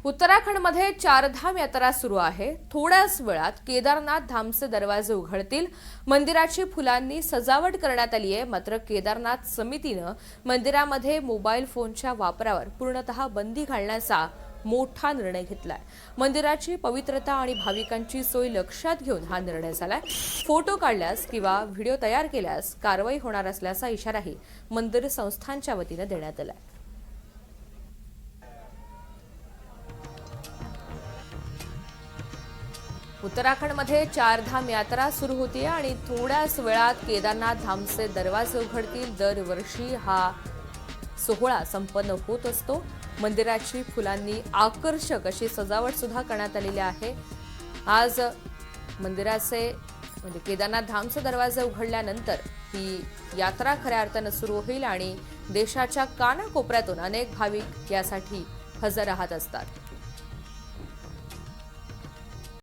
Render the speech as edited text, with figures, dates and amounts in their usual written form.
उत्तराखंडमध्ये चारधाम यात्रा सुरू आहे। थोड्याच वेळात केदारनाथ धामचे दरवाजे उघडतील। मंदिराची फुलांनी सजावट करण्यात आली आहे। मात्र केदारनाथ समितीने मंदिरामध्ये मोबाईल फोनच्या वापरावर पूर्णतः बंदी घालण्याचा मोठा निर्णय घेतलाय। मंदिराची पवित्रता आणि भाविकांची सोय लक्षात घेऊन हा निर्णय झालाय। फोटो काढल्यास किंवा व्हिडिओ तयार केल्यास कारवाई होणार असल्याचा इशाराही मंदिर संस्थांच्या वतीने देण्यात आलाय। उत्तराखंडमध्ये चारधाम यात्रा सुरू होती आणि थोड्याच वेळात केदारनाथ धामचे दरवाजे उघडतील। दरवर्षी हा सोहळा संपन्न होत असतो। मंदिराची फुलांनी आकर्षक अशी सजावट सुद्धा करण्यात आलेली आहे। आज मंदिराचे केदारनाथ धामचे दरवाजे उघडल्यानंतर ही यात्रा खऱ्या अर्थाने सुरू होईल आणि देशाच्या कानाकोपऱ्यातून अनेक भाविक यासाठी हजर राहत असतात।